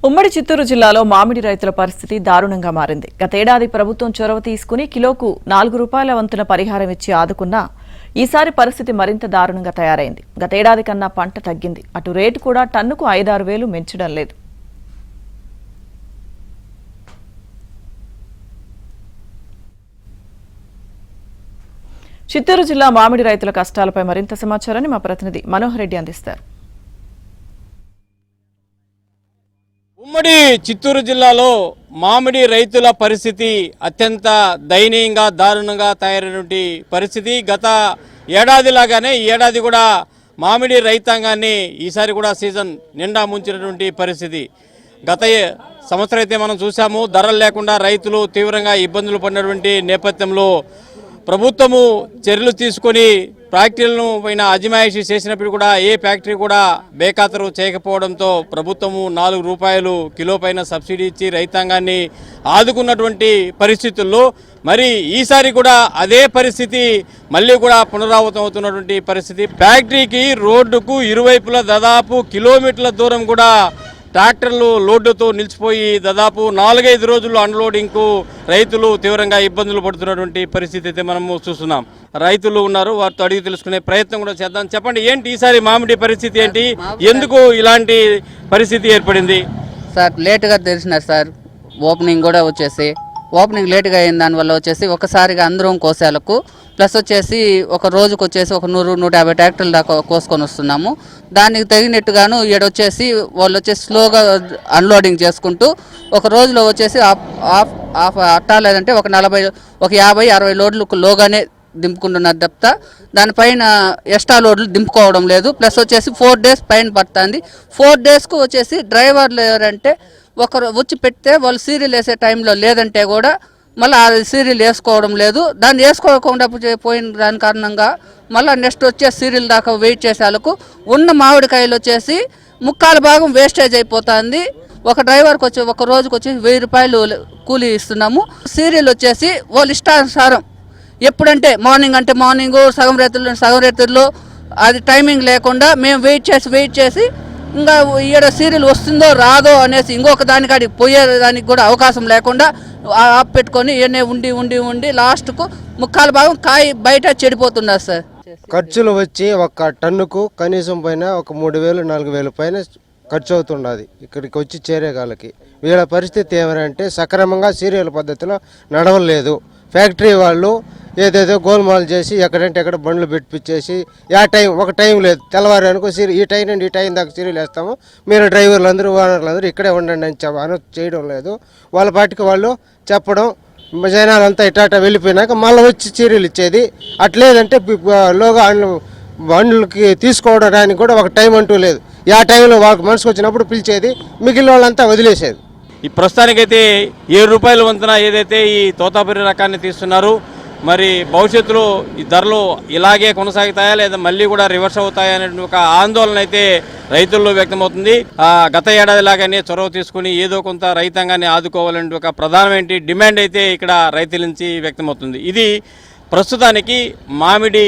ఉమ్మడి చిత్తూరు జిల్లాలో మామిడి రైతుల పరిస్థితి దారుణంగా మారింది. గతేడాది ప్రభుత్వం చొరవ తీసుకుని కిలోకు ₹4 వంతున పరిహారం ఇచ్చి ఆదుకున్నా ఈసారి పరిస్థితి మరింత దారుణంగా తయారైంది. గతేడాది కన్నా పంట తగ్గింది. అటు రేటు కూడా టన్నుకు 5-6 వేలు మించడం లేదు. చిత్తూరు జిల్లా మామిడి రైతుల కష్టాలపై మరింత సమాచారాన్ని మా ప్రతినిధి మనోహర్ రెడ్డి అందిస్తారు. ఉమ్మడి చిత్తూరు జిల్లాలో మామిడి రైతుల పరిస్థితి అత్యంత దయనీయంగా దారుణంగా తయారైనటువంటి పరిస్థితి. గత ఏడాదిలాగానే ఈ ఏడాది కూడా మామిడి రైతాంగాన్ని ఈసారి కూడా సీజన్ నిండా ముంచినటువంటి పరిస్థితి. గత సంవత్సరం అయితే మనం చూసాము, ధరలు లేకుండా రైతులు తీవ్రంగా ఇబ్బందులు పడినటువంటి నేపథ్యంలో ప్రభుత్వము చర్యలు తీసుకొని ఫ్యాక్టరీలను పైన అజమాయిషీ చేసినప్పుడు కూడా ఏ ఫ్యాక్టరీ కూడా బేఖాతరు చేయకపోవడంతో ప్రభుత్వము ₹4 కిలో పైన సబ్సిడీ ఇచ్చి రైతాంగాన్ని ఆదుకున్నటువంటి పరిస్థితుల్లో మరి ఈసారి కూడా అదే పరిస్థితి మళ్ళీ కూడా పునరావృతం అవుతున్నటువంటి పరిస్థితి. ఫ్యాక్టరీకి రోడ్డుకు ఇరువైపులా దాదాపు కిలోమీటర్ల దూరం కూడా ట్రాక్టర్లు లోడ్డుతో నిలిచిపోయి దాదాపు 4-5 రోజులు అన్లోడింగ్కు రైతులు తీవ్రంగా ఇబ్బందులు పడుతున్నటువంటి పరిస్థితి అయితే మనము చూస్తున్నాం. రైతులు ఉన్నారు, వారితో అడిగి తెలుసుకునే ప్రయత్నం కూడా చేద్దాం. చెప్పండి, ఏంటి ఈసారి మామిడి పరిస్థితి ఏంటి, ఎందుకు ఇలాంటి పరిస్థితి ఏర్పడింది? సార్ లేటుగా తెలిసినారు సార్. ఓపెనింగ్ లేటుగా అయిన దానివల్ల వచ్చేసి ఒకసారిగా అందరం కోసేలకు ప్లస్ వచ్చేసి ఒక రోజుకు వచ్చేసి ఒక 100-150 ట్రాక్టర్లు దాకా కోసుకొని వస్తున్నాము. దానికి తగినట్టుగాను వచ్చేసి వాళ్ళు వచ్చేసి స్లోగా అన్లోడింగ్ చేసుకుంటూ ఒక రోజులో వచ్చేసి అట్టా లేదంటే ఒక 50-60 లోడ్లు లోగానే దింపుకుంటున్నారు తప్ప దానిపైన ఎక్స్ట్రా లోడ్లు దింపుకోవడం లేదు. ప్లస్ వచ్చేసి 4 డేస్ పైన పడుతుంది. 4 డేస్కు వచ్చేసి డ్రైవర్లు ఎవరంటే ఒకరు వచ్చి పెడితే వాళ్ళు సీరియల్ వేసే టైంలో లేదంటే కూడా మళ్ళీ ఆ సీరియల్ వేసుకోవడం లేదు. దాన్ని వేసుకోకుండా పోయిన దాని కారణంగా మళ్ళీ నెక్స్ట్ వచ్చే సీరియల్ దాకా వెయిట్ చేసేందుకు ఉన్న మామిడికాయలు వచ్చేసి 3/4 భాగం వేస్టేజ్ అయిపోతుంది. ఒక డ్రైవర్కి వచ్చి ఒక రోజుకి వచ్చి ₹1000 కూలీ ఇస్తున్నాము. సీరియల్ వచ్చేసి వాళ్ళు ఇష్టానుసారం ఎప్పుడంటే మార్నింగ్ అంటే మార్నింగ్, సగం రైతుల్లో అది టైమింగ్ లేకుండా మేము వెయిట్ చేసి ఇంకా ఈడ సీరియల్ వస్తుందో రాదో అనేసి ఇంకొక దానికాడికి పోయేదానికి కూడా అవకాశం లేకుండా పెట్టుకొని ఈయనే ఉండి లాస్ట్కు 3/4 భాగం కాయ బయట చెడిపోతున్నారు సార్. ఖర్చులు వచ్చి ఒక టన్నుకు కనీసం పైన ఒక 3,000-4,000 పైన ఖర్చు అవుతున్నది ఇక్కడికి వచ్చి చేరేగాళ్ళకి. వీళ్ళ పరిస్థితి ఏమంటే సక్రమంగా సీరియల్ పద్ధతిలో నడవలేదు. ఫ్యాక్టరీ వాళ్ళు ఏదేదో గోల్మాల్ చేసి ఎక్కడంటే ఎక్కడ బండ్లు పెట్టించేసి ఒక టైం లేదు. తెల్లవారు అనుకో ఈ టైం నుండి ఈ టైం దాకా సీరియల్ వేస్తాము, మీరు డ్రైవర్లు అందరూ ఓనర్లు అందరూ ఇక్కడే ఉండండి అని అనౌన్స్ చేయడం లేదు. వాళ్ళ పాటికి వాళ్ళు చెప్పడం, జనాలంతా ఇటాటా వెళ్ళిపోయినాక మళ్ళీ వచ్చి సీరియల్ ఇచ్చేది. అట్లేదంటే లోగా బండ్లకి తీసుకోవడానికి కూడా ఒక టైం అంటూ లేదు. ఆ టైంలో వాళ్ళకి మనసుకు వచ్చినప్పుడు పిలిచేది, మిగిలిన వాళ్ళంతా వదిలేసేది. ఈ ప్రస్తుతానికైతే ₹7 వంతున ఏదైతే ఈ తోతాపురి రకాన్ని తీస్తున్నారు, మరి భవిష్యత్తులో ఈ ధరలు ఇలాగే కొనసాగుతాయా లేదా మళ్ళీ కూడా రివర్స్ అవుతాయా అనే ఒక ఆందోళన అయితే రైతుల్లో వ్యక్తమవుతుంది. గత ఏడాది లాగానే చొరవ తీసుకుని ఏదో కొంత రైతాంగాన్ని ఆదుకోవాలనే ఒక ప్రధానమైన డిమాండ్ అయితే ఇక్కడ రైతుల నుంచి వ్యక్తమవుతుంది. ఇది ప్రస్తుతానికి మామిడి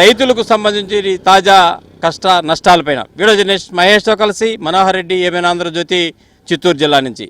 రైతులకు సంబంధించి తాజా కష్ట నష్టాలపైన వీడియో జర్నలిస్ట్ మహేష్తో కలిసి మనోహర్ రెడ్డి, ఏబీఎన్ ఆంధ్రజ్యోతి, చిత్తూరు జిల్లా నుంచి.